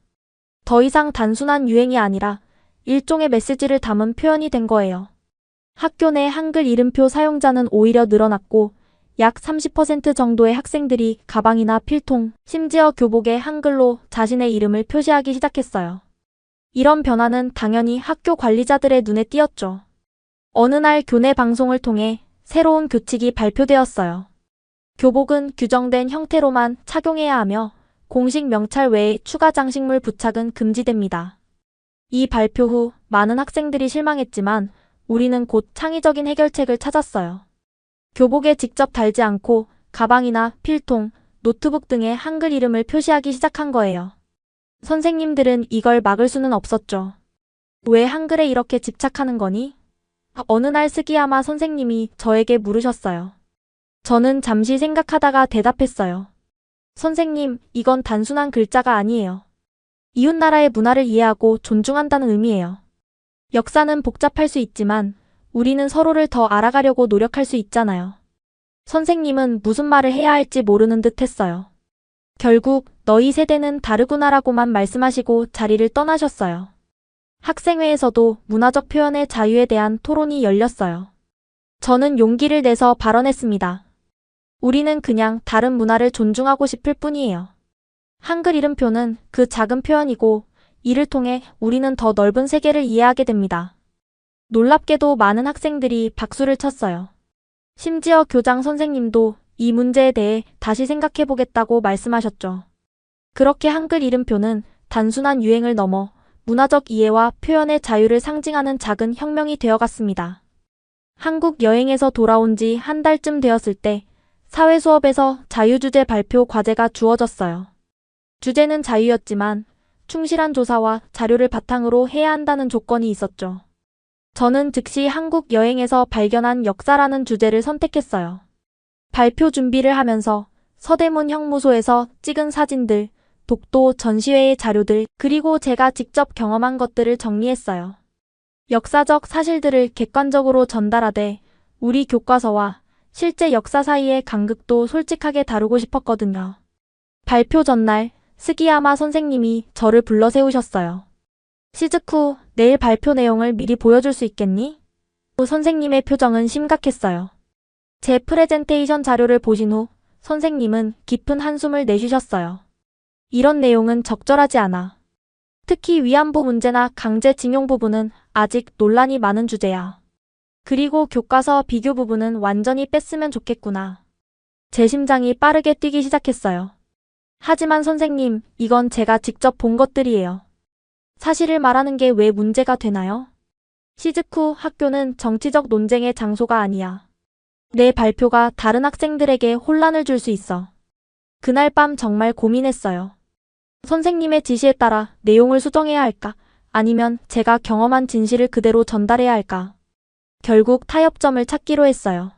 더 이상 단순한 유행이 아니라 일종의 메시지를 담은 표현이 된 거예요. 학교 내 한글 이름표 사용자는 오히려 늘어났고 약 30% 정도의 학생들이 가방이나 필통, 심지어 교복에 한글로 자신의 이름을 표시하기 시작했어요. 이런 변화는 당연히 학교 관리자들의 눈에 띄었죠. 어느 날 교내 방송을 통해 새로운 규칙이 발표되었어요. 교복은 규정된 형태로만 착용해야 하며 공식 명찰 외에 추가 장식물 부착은 금지됩니다. 이 발표 후 많은 학생들이 실망했지만 우리는 곧 창의적인 해결책을 찾았어요. 교복에 직접 달지 않고 가방이나 필통, 노트북 등에 한글 이름을 표시하기 시작한 거예요. 선생님들은 이걸 막을 수는 없었죠. 왜 한글에 이렇게 집착하는 거니? 어느 날 스기야마 선생님이 저에게 물으셨어요. 저는 잠시 생각하다가 대답했어요. 선생님, 이건 단순한 글자가 아니에요. 이웃나라의 문화를 이해하고 존중한다는 의미예요. 역사는 복잡할 수 있지만 우리는 서로를 더 알아가려고 노력할 수 있잖아요. 선생님은 무슨 말을 해야 할지 모르는 듯 했어요. 결국 너희 세대는 다르구나라고만 말씀하시고 자리를 떠나셨어요. 학생회에서도 문화적 표현의 자유에 대한 토론이 열렸어요. 저는 용기를 내서 발언했습니다. 우리는 그냥 다른 문화를 존중하고 싶을 뿐이에요. 한글 이름표는 그 작은 표현이고 이를 통해 우리는 더 넓은 세계를 이해하게 됩니다. 놀랍게도 많은 학생들이 박수를 쳤어요. 심지어 교장 선생님도 이 문제에 대해 다시 생각해보겠다고 말씀하셨죠. 그렇게 한글 이름표는 단순한 유행을 넘어 문화적 이해와 표현의 자유를 상징하는 작은 혁명이 되어갔습니다. 한국 여행에서 돌아온 지 한 달쯤 되었을 때 사회 수업에서 자유주제 발표 과제가 주어졌어요. 주제는 자유였지만 충실한 조사와 자료를 바탕으로 해야 한다는 조건이 있었죠. 저는 즉시 한국 여행에서 발견한 역사라는 주제를 선택했어요. 발표 준비를 하면서 서대문 형무소에서 찍은 사진들, 독도 전시회의 자료들, 그리고 제가 직접 경험한 것들을 정리했어요. 역사적 사실들을 객관적으로 전달하되 우리 교과서와 실제 역사 사이의 간극도 솔직하게 다루고 싶었거든요. 발표 전날 스기야마 선생님이 저를 불러 세우셨어요. 시즈쿠, 내일 발표 내용을 미리 보여줄 수 있겠니? 선생님의 표정은 심각했어요. 제 프레젠테이션 자료를 보신 후 선생님은 깊은 한숨을 내쉬셨어요. 이런 내용은 적절하지 않아. 특히 위안부 문제나 강제징용 부분은 아직 논란이 많은 주제야. 그리고 교과서 비교 부분은 완전히 뺐으면 좋겠구나. 제 심장이 빠르게 뛰기 시작했어요. 하지만 선생님, 이건 제가 직접 본 것들이에요. 사실을 말하는 게 왜 문제가 되나요? 시즈쿠, 학교는 정치적 논쟁의 장소가 아니야. 내 발표가 다른 학생들에게 혼란을 줄 수 있어. 그날 밤 정말 고민했어요. 선생님의 지시에 따라 내용을 수정해야 할까? 아니면 제가 경험한 진실을 그대로 전달해야 할까? 결국 타협점을 찾기로 했어요.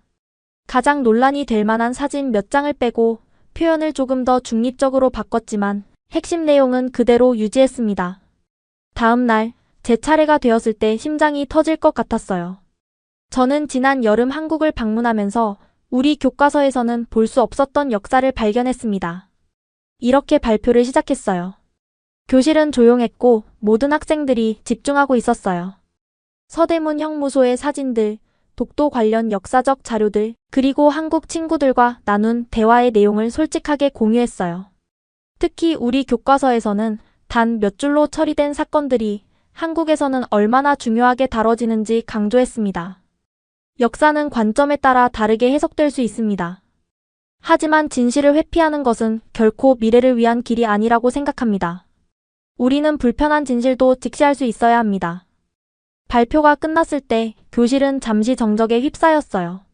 가장 논란이 될 만한 사진 몇 장을 빼고 표현을 조금 더 중립적으로 바꿨지만 핵심 내용은 그대로 유지했습니다. 다음 날, 제 차례가 되었을 때 심장이 터질 것 같았어요. 저는 지난 여름 한국을 방문하면서 우리 교과서에서는 볼 수 없었던 역사를 발견했습니다. 이렇게 발표를 시작했어요. 교실은 조용했고 모든 학생들이 집중하고 있었어요. 서대문 형무소의 사진들, 독도 관련 역사적 자료들, 그리고 한국 친구들과 나눈 대화의 내용을 솔직하게 공유했어요. 특히 우리 교과서에서는 단 몇 줄로 처리된 사건들이 한국에서는 얼마나 중요하게 다뤄지는지 강조했습니다. 역사는 관점에 따라 다르게 해석될 수 있습니다. 하지만 진실을 회피하는 것은 결코 미래를 위한 길이 아니라고 생각합니다. 우리는 불편한 진실도 직시할 수 있어야 합니다. 발표가 끝났을 때 교실은 잠시 정적에 휩싸였어요.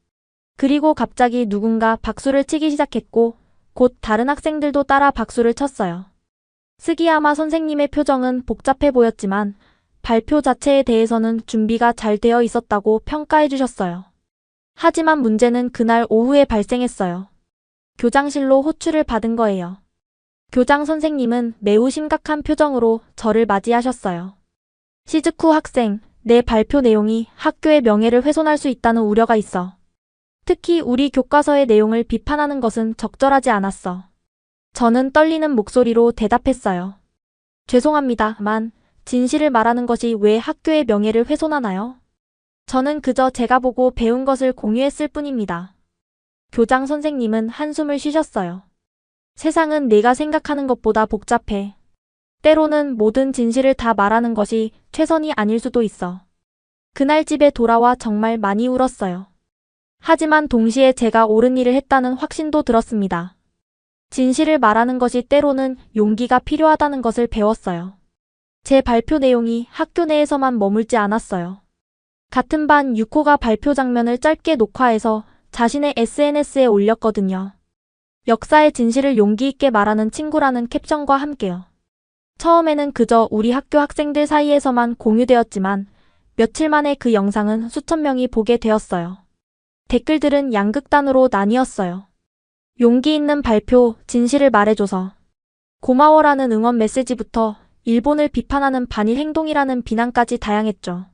그리고 갑자기 누군가 박수를 치기 시작했고 곧 다른 학생들도 따라 박수를 쳤어요. 스기야마 선생님의 표정은 복잡해 보였지만 발표 자체에 대해서는 준비가 잘 되어 있었다고 평가해 주셨어요. 하지만 문제는 그날 오후에 발생했어요. 교장실로 호출을 받은 거예요. 교장 선생님은 매우 심각한 표정으로 저를 맞이하셨어요. 시즈쿠 학생, 내 발표 내용이 학교의 명예를 훼손할 수 있다는 우려가 있어. 특히 우리 교과서의 내용을 비판하는 것은 적절하지 않았어. 저는 떨리는 목소리로 대답했어요. 죄송합니다만 진실을 말하는 것이 왜 학교의 명예를 훼손하나요? 저는 그저 제가 보고 배운 것을 공유했을 뿐입니다. 교장 선생님은 한숨을 쉬셨어요. 세상은 내가 생각하는 것보다 복잡해. 때로는 모든 진실을 다 말하는 것이 최선이 아닐 수도 있어. 그날 집에 돌아와 정말 많이 울었어요. 하지만 동시에 제가 옳은 일을 했다는 확신도 들었습니다. 진실을 말하는 것이 때로는 용기가 필요하다는 것을 배웠어요. 제 발표 내용이 학교 내에서만 머물지 않았어요. 같은 반 6호가 발표 장면을 짧게 녹화해서 자신의 SNS에 올렸거든요. 역사의 진실을 용기 있게 말하는 친구라는 캡션과 함께요. 처음에는 그저 우리 학교 학생들 사이에서만 공유되었지만 며칠 만에 그 영상은 수천 명이 보게 되었어요. 댓글들은 양극단으로 나뉘었어요. 용기 있는 발표, 진실을 말해줘서 고마워라는 응원 메시지부터 일본을 비판하는 반일 행동이라는 비난까지 다양했죠.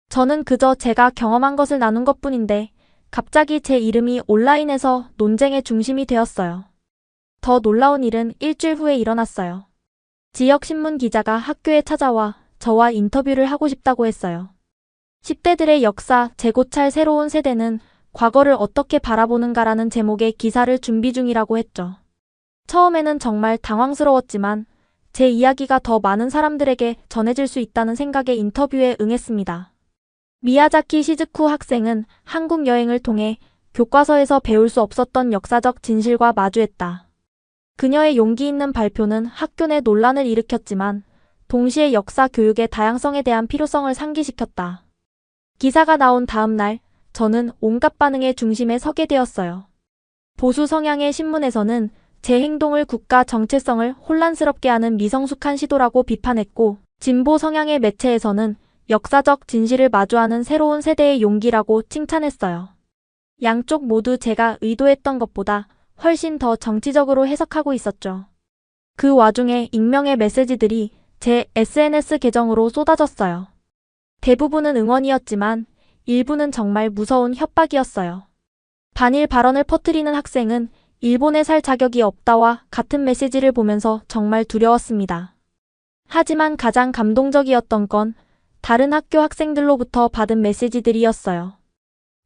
저는 그저 제가 경험한 것을 나눈 것뿐인데 갑자기 제 이름이 온라인에서 논쟁의 중심이 되었어요. 더 놀라운 일은 일주일 후에 일어났어요. 지역 신문 기자가 학교에 찾아와 저와 인터뷰를 하고 싶다고 했어요. 10대들의 역사, 재고찰 새로운 세대는 과거를 어떻게 바라보는가라는 제목의 기사를 준비 중이라고 했죠. 처음에는 정말 당황스러웠지만 제 이야기가 더 많은 사람들에게 전해질 수 있다는 생각에 인터뷰에 응했습니다. 미야자키 시즈쿠 학생은 한국 여행을 통해 교과서에서 배울 수 없었던 역사적 진실과 마주했다. 그녀의 용기 있는 발표는 학교 내 논란을 일으켰지만 동시에 역사 교육의 다양성에 대한 필요성을 상기시켰다. 기사가 나온 다음 날 저는 온갖 반응의 중심에 서게 되었어요. 보수 성향의 신문에서는 제 행동을 국가 정체성을 혼란스럽게 하는 미성숙한 시도라고 비판했고 진보 성향의 매체에서는 역사적 진실을 마주하는 새로운 세대의 용기라고 칭찬했어요. 양쪽 모두 제가 의도했던 것보다 훨씬 더 정치적으로 해석하고 있었죠. 그 와중에 익명의 메시지들이 제 SNS 계정으로 쏟아졌어요. 대부분은 응원이었지만 일부는 정말 무서운 협박이었어요. 반일 발언을 퍼뜨리는 학생은 일본에 살 자격이 없다와 같은 메시지를 보면서 정말 두려웠습니다. 하지만 가장 감동적이었던 건 다른 학교 학생들로부터 받은 메시지들이었어요.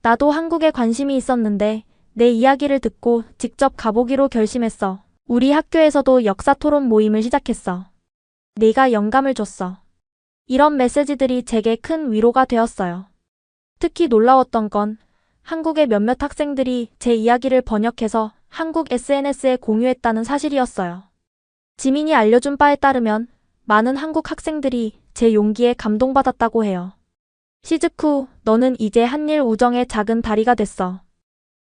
나도 한국에 관심이 있었는데 내 이야기를 듣고 직접 가보기로 결심했어. 우리 학교에서도 역사 토론 모임을 시작했어. 네가 영감을 줬어. 이런 메시지들이 제게 큰 위로가 되었어요. 특히 놀라웠던 건 한국의 몇몇 학생들이 제 이야기를 번역해서 한국 SNS에 공유했다는 사실이었어요. 지민이 알려준 바에 따르면 많은 한국 학생들이 제 용기에 감동받았다고 해요. 시즈쿠, 너는 이제 한일 우정의 작은 다리가 됐어.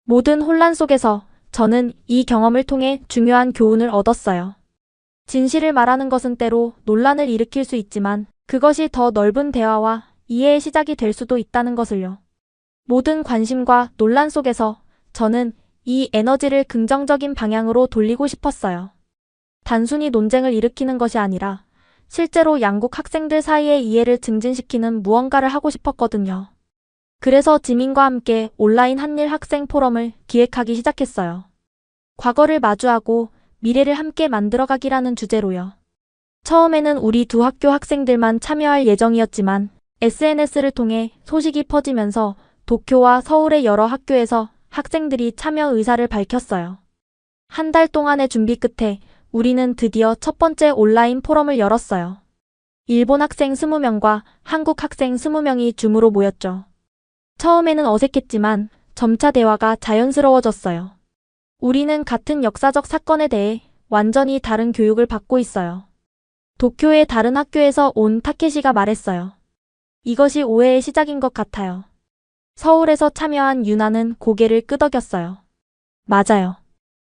모든 혼란 속에서 저는 이 경험을 통해 중요한 교훈을 얻었어요. 진실을 말하는 것은 때로 논란을 일으킬 수 있지만 그것이 더 넓은 대화와 이해의 시작이 될 수도 있다는 것을요. 모든 관심과 논란 속에서 저는 이 에너지를 긍정적인 방향으로 돌리고 싶었어요. 단순히 논쟁을 일으키는 것이 아니라 실제로 양국 학생들 사이의 이해를 증진시키는 무언가를 하고 싶었거든요. 그래서 지민과 함께 온라인 한일 학생 포럼을 기획하기 시작했어요. 과거를 마주하고 미래를 함께 만들어가기라는 주제로요. 처음에는 우리 두 학교 학생들만 참여할 예정이었지만 SNS를 통해 소식이 퍼지면서 도쿄와 서울의 여러 학교에서 학생들이 참여 의사를 밝혔어요. 한 달 동안의 준비 끝에 우리는 드디어 첫 번째 온라인 포럼을 열었어요. 일본 학생 20명과 한국 학생 20명이 줌으로 모였죠. 처음에는 어색했지만 점차 대화가 자연스러워졌어요. 우리는 같은 역사적 사건에 대해 완전히 다른 교육을 받고 있어요. 도쿄의 다른 학교에서 온 타케시가 말했어요. 이것이 오해의 시작인 것 같아요. 서울에서 참여한 유나는 고개를 끄덕였어요. 맞아요.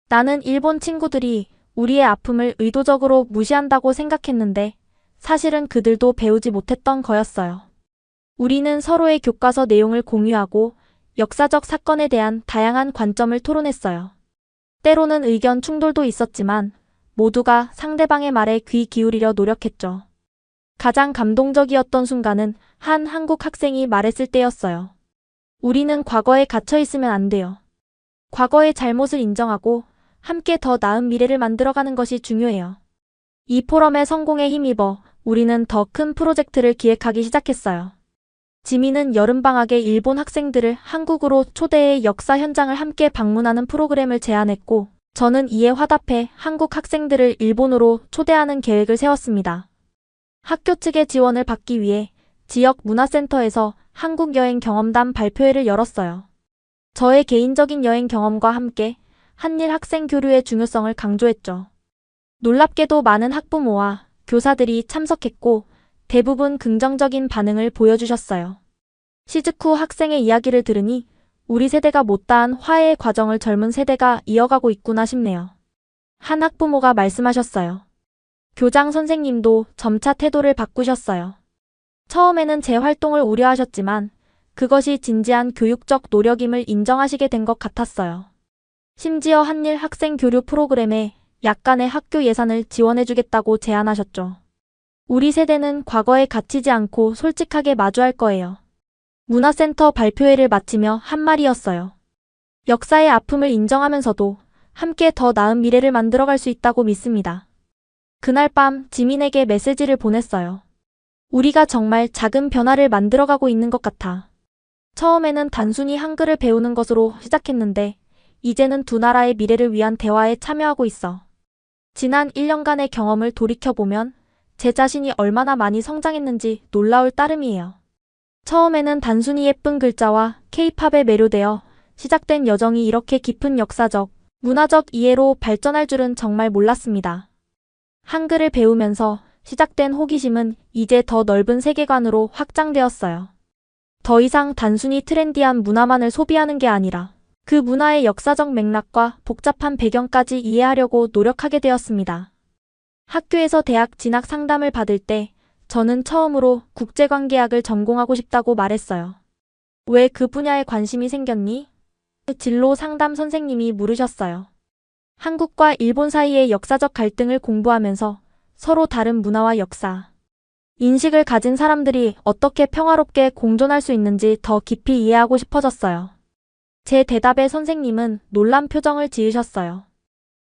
나는 일본 친구들이 우리의 아픔을 의도적으로 무시한다고 생각했는데 사실은 그들도 배우지 못했던 거였어요. 우리는 서로의 교과서 내용을 공유하고 역사적 사건에 대한 다양한 관점을 토론했어요. 때로는 의견 충돌도 있었지만 모두가 상대방의 말에 귀 기울이려 노력했죠. 가장 감동적이었던 순간은 한 한국 학생이 말했을 때였어요. 우리는 과거에 갇혀 있으면 안 돼요. 과거의 잘못을 인정하고 함께 더 나은 미래를 만들어가는 것이 중요해요. 이 포럼의 성공에 힘입어 우리는 더 큰 프로젝트를 기획하기 시작했어요. 지민은 여름방학에 일본 학생들을 한국으로 초대해 역사 현장을 함께 방문하는 프로그램을 제안했고, 저는 이에 화답해 한국 학생들을 일본으로 초대하는 계획을 세웠습니다. 학교 측의 지원을 받기 위해 지역 문화센터에서 한국 여행 경험담 발표회를 열었어요. 저의 개인적인 여행 경험과 함께 한일 학생 교류의 중요성을 강조했죠. 놀랍게도 많은 학부모와 교사들이 참석했고 대부분 긍정적인 반응을 보여주셨어요. 시즈쿠 학생의 이야기를 들으니 우리 세대가 못다한 화해의 과정을 젊은 세대가 이어가고 있구나 싶네요. 한 학부모가 말씀하셨어요. 교장 선생님도 점차 태도를 바꾸셨어요. 처음에는 제 활동을 우려하셨지만 그것이 진지한 교육적 노력임을 인정하시게 된 것 같았어요. 심지어 한일 학생 교류 프로그램에 약간의 학교 예산을 지원해주겠다고 제안하셨죠. 우리 세대는 과거에 갇히지 않고 솔직하게 마주할 거예요. 문화센터 발표회를 마치며 한 말이었어요. 역사의 아픔을 인정하면서도 함께 더 나은 미래를 만들어갈 수 있다고 믿습니다. 그날 밤 지민에게 메시지를 보냈어요. 우리가 정말 작은 변화를 만들어가고 있는 것 같아. 처음에는 단순히 한글을 배우는 것으로 시작했는데 이제는 두 나라의 미래를 위한 대화에 참여하고 있어. 지난 1년간의 경험을 돌이켜보면 제 자신이 얼마나 많이 성장했는지 놀라울 따름이에요. 처음에는 단순히 예쁜 글자와 K-팝에 매료되어 시작된 여정이 이렇게 깊은 역사적, 문화적 이해로 발전할 줄은 정말 몰랐습니다. 한글을 배우면서 시작된 호기심은 이제 더 넓은 세계관으로 확장되었어요. 더 이상 단순히 트렌디한 문화만을 소비하는 게 아니라 그 문화의 역사적 맥락과 복잡한 배경까지 이해하려고 노력하게 되었습니다. 학교에서 대학 진학 상담을 받을 때 저는 처음으로 국제관계학을 전공하고 싶다고 말했어요. 왜 그 분야에 관심이 생겼니? 진로 상담 선생님이 물으셨어요. 한국과 일본 사이의 역사적 갈등을 공부하면서 서로 다른 문화와 역사, 인식을 가진 사람들이 어떻게 평화롭게 공존할 수 있는지 더 깊이 이해하고 싶어졌어요. 제 대답에 선생님은 놀란 표정을 지으셨어요.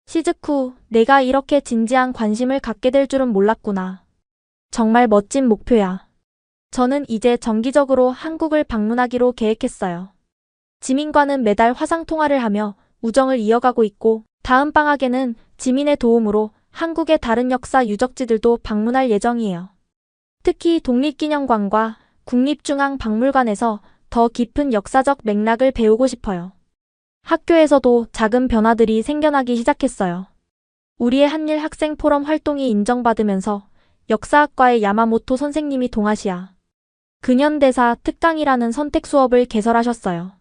시즈쿠, 내가 이렇게 진지한 관심을 갖게 될 줄은 몰랐구나. 정말 멋진 목표야. 저는 이제 정기적으로 한국을 방문하기로 계획했어요. 지민과는 매달 화상통화를 하며 우정을 이어가고 있고 다음 방학에는 지민의 도움으로 한국의 다른 역사 유적지들도 방문할 예정이에요. 특히 독립기념관과 국립중앙박물관에서 더 깊은 역사적 맥락을 배우고 싶어요. 학교에서도 작은 변화들이 생겨나기 시작했어요. 우리의 한일 학생 포럼 활동이 인정받으면서 역사학과의 야마모토 선생님이 동아시아 근현대사 특강이라는 선택 수업을 개설하셨어요.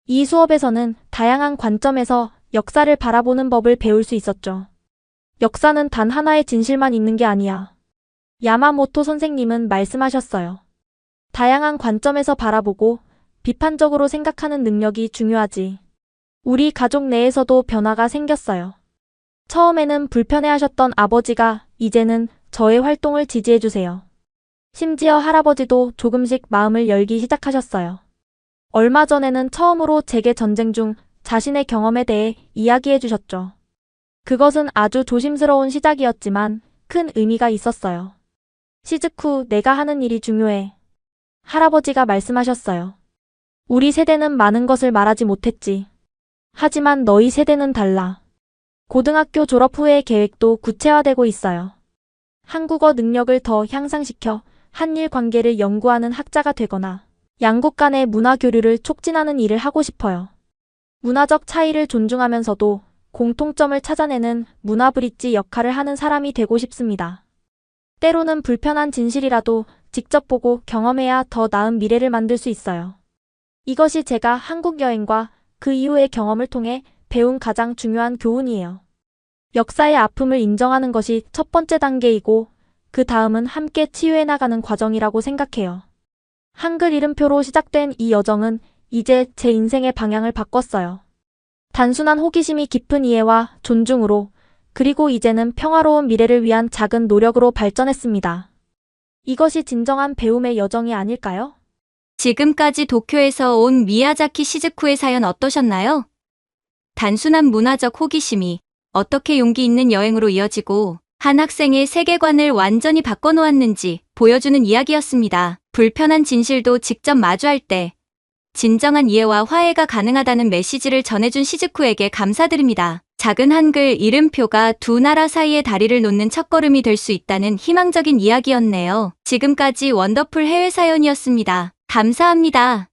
이 수업에서는 다양한 관점에서 역사를 바라보는 법을 배울 수 있었죠. 역사는 단 하나의 진실만 있는 게 아니야. 야마모토 선생님은 말씀하셨어요. 다양한 관점에서 바라보고 비판적으로 생각하는 능력이 중요하지. 우리 가족 내에서도 변화가 생겼어요. 처음에는 불편해하셨던 아버지가 이제는 저의 활동을 지지해주세요. 심지어 할아버지도 조금씩 마음을 열기 시작하셨어요. 얼마 전에는 처음으로 제게 전쟁 중 자신의 경험에 대해 이야기해 주셨죠. 그것은 아주 조심스러운 시작이었지만 큰 의미가 있었어요. 시즈쿠, 내가 하는 일이 중요해. 할아버지가 말씀하셨어요. 우리 세대는 많은 것을 말하지 못했지. 하지만 너희 세대는 달라. 고등학교 졸업 후의 계획도 구체화되고 있어요. 한국어 능력을 더 향상시켜 한일 관계를 연구하는 학자가 되거나 양국 간의 문화 교류를 촉진하는 일을 하고 싶어요. 문화적 차이를 존중하면서도 공통점을 찾아내는 문화 브릿지 역할을 하는 사람이 되고 싶습니다. 때로는 불편한 진실이라도 직접 보고 경험해야 더 나은 미래를 만들 수 있어요. 이것이 제가 한국 여행과 그 이후의 경험을 통해 배운 가장 중요한 교훈이에요. 역사의 아픔을 인정하는 것이 첫 번째 단계이고 그 다음은 함께 치유해 나가는 과정이라고 생각해요. 한글 이름표로 시작된 이 여정은 이제 제 인생의 방향을 바꿨어요. 단순한 호기심이 깊은 이해와 존중으로, 그리고 이제는 평화로운 미래를 위한 작은 노력으로 발전했습니다. 이것이 진정한 배움의 여정이 아닐까요? 지금까지 도쿄에서 온 미야자키 시즈쿠의 사연 어떠셨나요? 단순한 문화적 호기심이 어떻게 용기 있는 여행으로 이어지고 한 학생의 세계관을 완전히 바꿔놓았는지 보여주는 이야기였습니다. 불편한 진실도 직접 마주할 때 진정한 이해와 화해가 가능하다는 메시지를 전해준 시즈쿠에게 감사드립니다. 작은 한글 이름표가 두 나라 사이의 다리를 놓는 첫걸음이 될 수 있다는 희망적인 이야기였네요. 지금까지 원더풀 해외 사연이었습니다. 감사합니다.